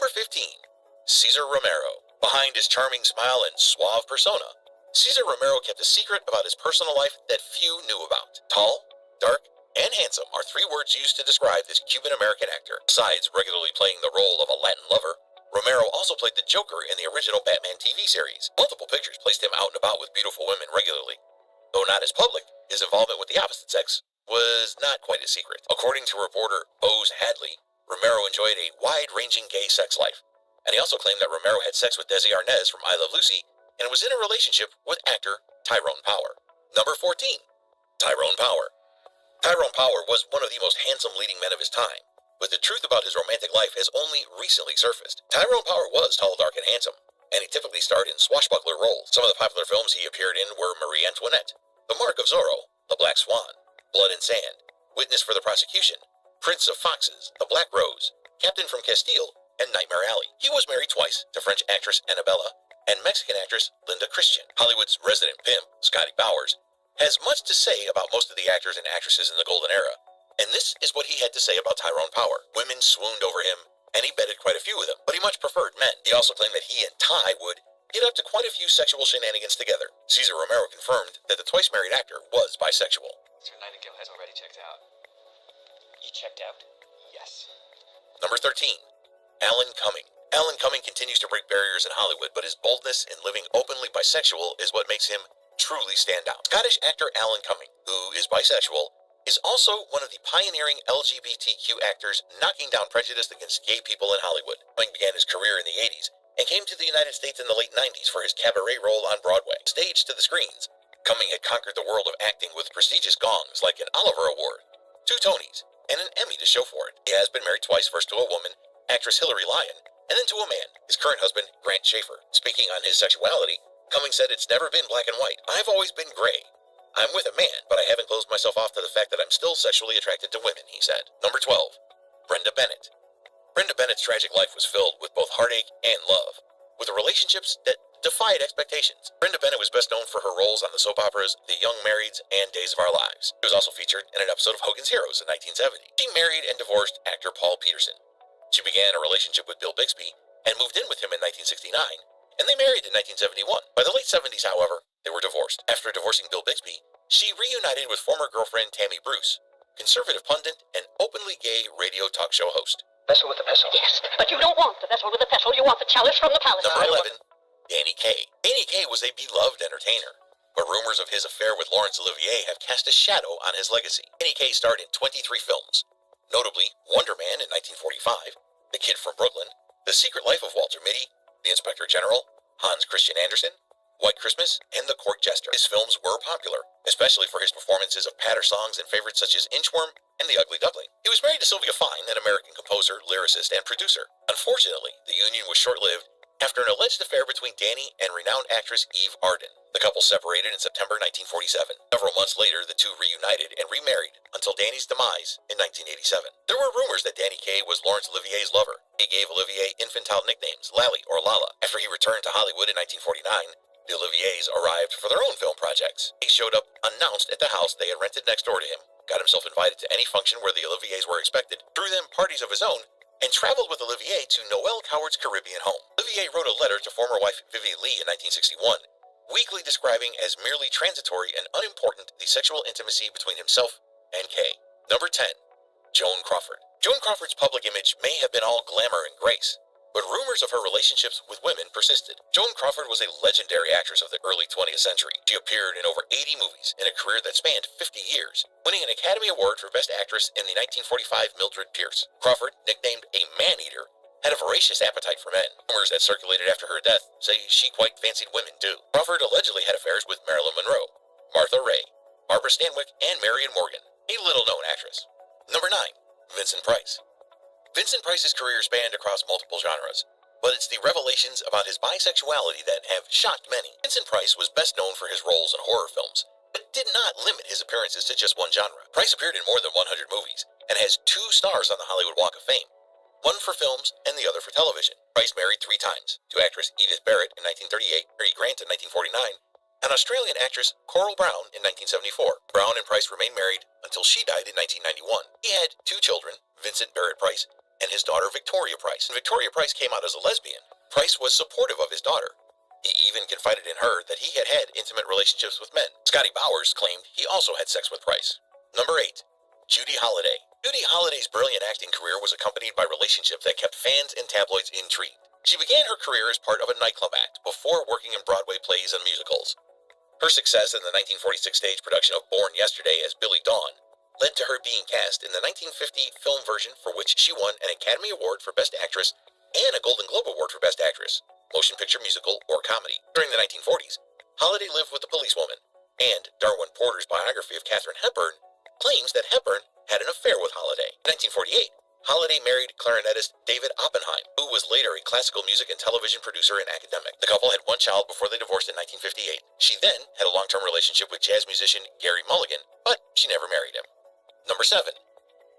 Number 15. Cesar Romero. Behind his charming smile and suave persona, Cesar Romero kept a secret about his personal life that few knew about. Tall, dark, and handsome are three words used to describe this Cuban-American actor. Besides regularly playing the role of a Latin lover, Romero also played the Joker in the original Batman TV series. Multiple pictures placed him out and about with beautiful women regularly. Though not as public, his involvement with the opposite sex was not quite a secret. According to reporter Bose Hadley, Romero enjoyed a wide-ranging gay sex life, and he also claimed that Romero had sex with Desi Arnaz from I Love Lucy and was in a relationship with actor Tyrone Power. Number 14. Tyrone Power. Tyrone Power was one of the most handsome leading men of his time, but the truth about his romantic life has only recently surfaced. Tyrone Power was tall, dark, and handsome, and he typically starred in swashbuckler roles. Some of the popular films he appeared in were Marie Antoinette, The Mark of Zorro, The Black Swan, Blood and Sand, Witness for the Prosecution, Prince of Foxes, The Black Rose, Captain from Castile, and Nightmare Alley. He was married twice to French actress Annabella and Mexican actress Linda Christian. Hollywood's resident pimp, Scotty Bowers, has much to say about most of the actors and actresses in the golden era, and this is what he had to say about Tyrone Power. Women swooned over him, and he bedded quite a few of them, but he much preferred men. He also claimed that he and Ty would get up to quite a few sexual shenanigans together. Cesar Romero confirmed that the twice-married actor was bisexual. Sir Nightingale has already checked out. You checked out? Yes. Number 13. Alan Cumming. Alan Cumming continues to break barriers in Hollywood, but his boldness in living openly bisexual is what makes him truly stand out. Scottish actor Alan Cumming, who is bisexual, is also one of the pioneering LGBTQ actors knocking down prejudice against gay people in Hollywood. Cumming began his career in the 80s and came to the United States in the late 90s for his cabaret role on Broadway. Staged to the screens, Cumming had conquered the world of acting with prestigious gongs like an Oliver Award, 2 Tonys, and an Emmy to show for it. He has been married twice, first to a woman, actress Hilary Lyon, and then to a man, his current husband, Grant Schaefer. Speaking on his sexuality, Cumming said, "It's never been black and white. I've always been gray. I'm with a man, but I haven't closed myself off to the fact that I'm still sexually attracted to women," he said. Number 12. Brenda Bennett. Brenda Bennett's tragic life was filled with both heartache and love, with relationships that defied expectations. Brenda Bennett was best known for her roles on the soap operas The Young Marrieds and Days of Our Lives. She was also featured in an episode of Hogan's Heroes in 1970. She married and divorced actor Paul Peterson. She began a relationship with Bill Bixby and moved in with him in 1969, and they married in 1971. By the late 70s, however, they were divorced. After divorcing Bill Bixby, she reunited with former girlfriend Tammy Bruce, conservative pundit and openly gay radio talk show host. Vessel with the pestle. Yes, but you don't want the vessel with the pestle. You want the chalice from the palace. Number 11. Danny Kaye. Danny Kaye was a beloved entertainer, but rumors of his affair with Laurence Olivier have cast a shadow on his legacy. Danny Kaye starred in 23 films, notably Wonder Man in 1945, The Kid from Brooklyn, The Secret Life of Walter Mitty, The Inspector General, Hans Christian Andersen, White Christmas, and The Court Jester. His films were popular, especially for his performances of patter songs and favorites such as Inchworm and The Ugly Duckling. He was married to Sylvia Fine, an American composer, lyricist, and producer. Unfortunately, the union was short-lived after an alleged affair between Danny and renowned actress Eve Arden. The couple separated in September 1947. Several months later, the two reunited and remarried until Danny's demise in 1987. There were rumors that Danny Kaye was Laurence Olivier's lover. He gave Olivier infantile nicknames, Lally or Lala. After he returned to Hollywood in 1949, the Oliviers arrived for their own film projects. He showed up unannounced at the house they had rented next door to him, got himself invited to any function where the Oliviers were expected, threw them parties of his own, and traveled with Olivier to Noel Coward's Caribbean home. Olivier wrote a letter to former wife Vivien Leigh in 1961, weakly describing as merely transitory and unimportant the sexual intimacy between himself and Kaye. Number 10. Joan Crawford. Joan Crawford's public image may have been all glamour and grace, but rumors of her relationships with women persisted. Joan Crawford was a legendary actress of the early 20th century. She appeared in over 80 movies in a career that spanned 50 years, winning an Academy Award for Best Actress in the 1945 Mildred Pierce. Crawford, nicknamed a man-eater, had a voracious appetite for men. Rumors that circulated after her death say she quite fancied women too. Crawford allegedly had affairs with Marilyn Monroe, Martha Raye, Barbara Stanwyck, and Marion Morgan, a little-known actress. Number 9. Vincent Price. Vincent Price's career spanned across multiple genres, but it's the revelations about his bisexuality that have shocked many. Vincent Price was best known for his roles in horror films, but did not limit his appearances to just one genre. Price appeared in more than 100 movies, and has 2 stars on the Hollywood Walk of Fame, one for films and the other for television. Price married 3 times, to actress Edith Barrett in 1938, Mary Grant in 1949, and Australian actress Coral Brown in 1974. Brown and Price remained married until she died in 1991. He had 2 children, Vincent Barrett Price and his daughter Victoria Price. Victoria Price came out as a lesbian. Price was supportive of his daughter. He even confided in her that he had had intimate relationships with men. Scotty Bowers claimed he also had sex with Price. Number 8. Judy Holiday. Judy Holiday's brilliant acting career was accompanied by relationships that kept fans and tabloids intrigued. She began her career as part of a nightclub act before working in Broadway plays and musicals. Her success in the 1946 stage production of Born Yesterday as Billy Dawn led to her being cast in the 1950 film version, for which she won an Academy Award for Best Actress and a Golden Globe Award for Best Actress, motion picture, musical, or comedy. During the 1940s, Holiday lived with a policewoman, and Darwin Porter's biography of Katharine Hepburn claims that Hepburn had an affair with Holiday. In 1948, Holiday married clarinetist David Oppenheim, who was later a classical music and television producer and academic. The couple had one child before they divorced in 1958. She then had a long-term relationship with jazz musician Gary Mulligan, but she never married him. Number 7.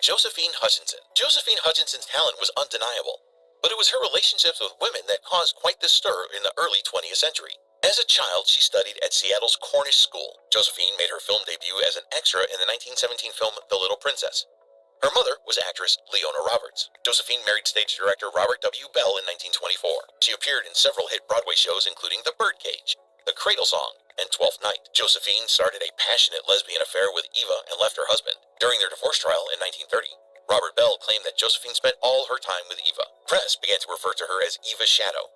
Josephine Hutchinson. Josephine Hutchinson's talent was undeniable, but it was her relationships with women that caused quite the stir in the early 20th century. As a child, she studied at Seattle's Cornish School. Josephine made her film debut as an extra in the 1917 film The Little Princess. Her mother was actress Leona Roberts. Josephine married stage director Robert W. Bell in 1924. She appeared in several hit Broadway shows, including The Birdcage, The Cradle Song, and Twelfth Night. Josephine started a passionate lesbian affair with Eva and left her husband. During their divorce trial in 1930, Robert Bell claimed that Josephine spent all her time with Eva. Press began to refer to her as Eva's shadow.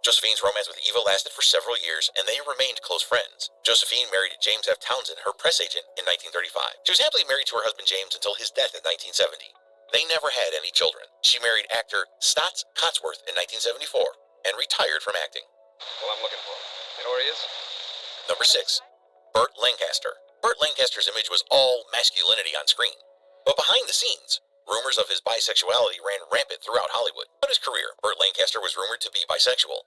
Josephine's romance with Eva lasted for several years, and they remained close friends. Josephine married James F. Townsend, her press agent, in 1935. She was happily married to her husband James until his death in 1970. They never had any children. She married actor Stotts Cotsworth in 1974 and retired from acting. Well, I'm looking for him. You know where he is? Number 6. Bert Lancaster. Bert Lancaster's image was all masculinity on screen, but behind the scenes, rumors of his bisexuality ran rampant throughout Hollywood. Throughout his career, Bert Lancaster was rumored to be bisexual.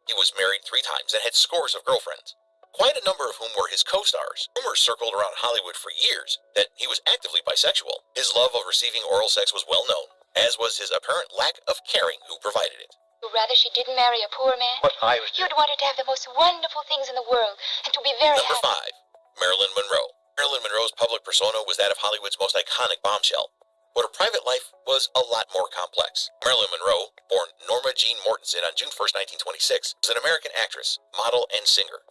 He was married 3 times and had scores of girlfriends, quite a number of whom were his co-stars. Rumors circled around Hollywood for years that he was actively bisexual. His love of receiving oral sex was well known, as was his apparent lack of caring who provided it. You'd rather she didn't marry a poor man? But I was You'd want her to have the most wonderful things in the world and to be very Number happy. 5. Marilyn Monroe. Marilyn Monroe's public persona was that of Hollywood's most iconic bombshell, but her private life was a lot more complex. Marilyn Monroe, born Norma Jean Mortensen on June 1st, 1926, was an American actress, model, and singer.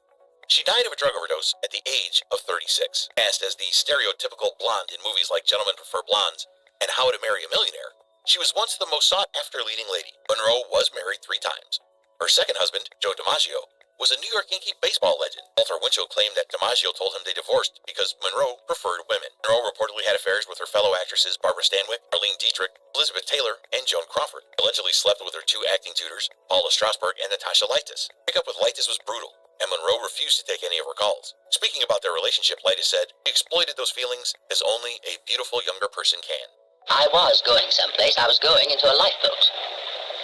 She died of a drug overdose at the age of 36. Cast as the stereotypical blonde in movies like Gentlemen Prefer Blondes and How to Marry a Millionaire, she was once the most sought-after leading lady. Monroe was married 3 times. Her second husband, Joe DiMaggio, was a New York Yankee baseball legend. Walter Winchell claimed that DiMaggio told him they divorced because Monroe preferred women. Monroe reportedly had affairs with her fellow actresses Barbara Stanwyck, Marlene Dietrich, Elizabeth Taylor, and Joan Crawford. Allegedly slept with her 2 acting tutors, Paula Strasberg and Natasha Leitis. Breakup with Leitis was brutal, and Monroe refused to take any of her calls. Speaking about their relationship, Leitis said, "She exploited those feelings as only a beautiful younger person can." I was going someplace. I was going into a lifeboat.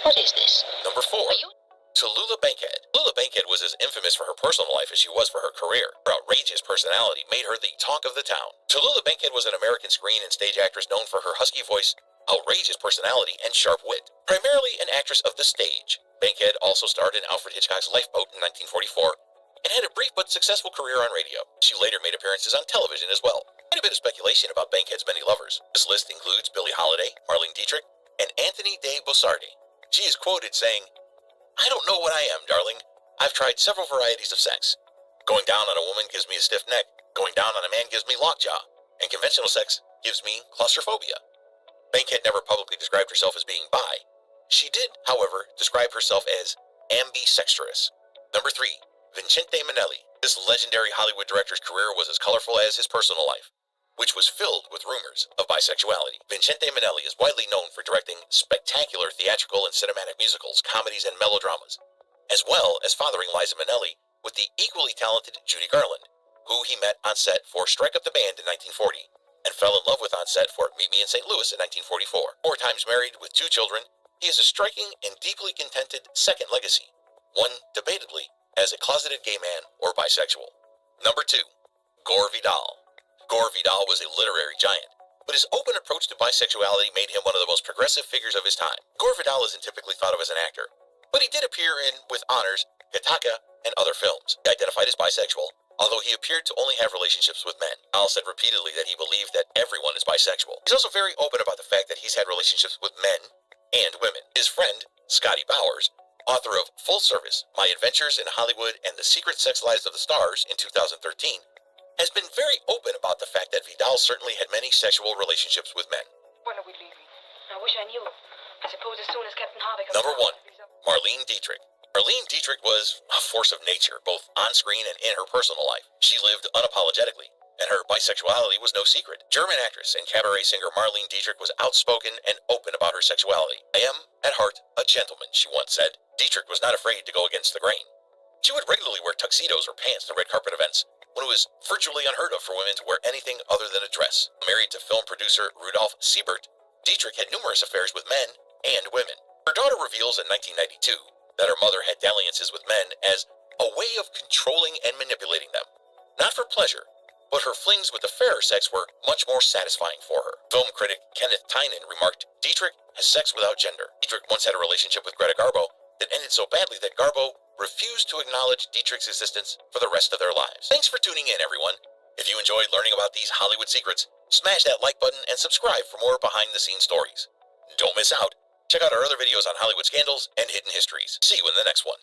What is this? Number 4. Are you? Tulula Bankhead. Tulula Bankhead was as infamous for her personal life as she was for her career. Her outrageous personality made her the talk of the town. Tulula Bankhead was an American screen and stage actress known for her husky voice, outrageous personality, and sharp wit. Primarily an actress of the stage, Bankhead also starred in Alfred Hitchcock's Lifeboat in 1944 and had a brief but successful career on radio. She later made appearances on television as well. Quite a bit of speculation about Bankhead's many lovers. This list includes Billie Holiday, Marlene Dietrich, and Anthony de Bossardi. She is quoted saying, "I don't know what I am, darling. I've tried several varieties of sex. Going down on a woman gives me a stiff neck. Going down on a man gives me lockjaw. And conventional sex gives me claustrophobia." Bankhead never publicly described herself as being bi. She did, however, describe herself as ambisextrous. Number 3. Vincente Manelli. This legendary Hollywood director's career was as colorful as his personal life, which was filled with rumors of bisexuality. Vincente Manelli is widely known for directing spectacular theatrical and cinematic musicals, comedies, and melodramas, as well as fathering Liza Minnelli with the equally talented Judy Garland, who he met on set for Strike Up the Band in 1940, and fell in love with on set for Meet Me in St. Louis in 1944. 4 times married with 2 children, he is a striking and deeply contented second legacy, one debatably as a closeted gay man or bisexual. Number 2. Gore Vidal. Gore Vidal was a literary giant, but his open approach to bisexuality made him one of the most progressive figures of his time. Gore Vidal isn't typically thought of as an actor, but he did appear in, with honors, Gattaca and other films. He identified as bisexual, although he appeared to only have relationships with men. Vidal said repeatedly that he believed that everyone is bisexual. He's also very open about the fact that he's had relationships with men and women. His friend, Scotty Bowers, author of Full Service, My Adventures in Hollywood and the Secret Sex Lives of the Stars in 2013, has been very open about the fact that Vidal certainly had many sexual relationships with men. When are we leaving? I wish I knew. I suppose as soon as Captain Harvey comes Number back, 1. Marlene Dietrich. Marlene Dietrich was a force of nature, both on-screen and in her personal life. She lived unapologetically, and her bisexuality was no secret. German actress and cabaret singer Marlene Dietrich was outspoken and open about her sexuality. I am, at heart, a gentleman, she once said. Dietrich was not afraid to go against the grain. She would regularly wear tuxedos or pants to red carpet events, when it was virtually unheard of for women to wear anything other than a dress. Married to film producer Rudolf Siebert, Dietrich had numerous affairs with men and women. Her daughter reveals in 1992 that her mother had dalliances with men as a way of controlling and manipulating them. Not for pleasure, but her flings with the fairer sex were much more satisfying for her. Film critic Kenneth Tynan remarked, "Dietrich has sex without gender." Dietrich once had a relationship with Greta Garbo that ended so badly that Garbo refused to acknowledge Dietrich's existence for the rest of their lives. Thanks for tuning in, everyone. If you enjoyed learning about these Hollywood secrets, smash that like button and subscribe for more behind-the-scenes stories. Don't miss out. Check out our other videos on Hollywood scandals and hidden histories. See you in the next one.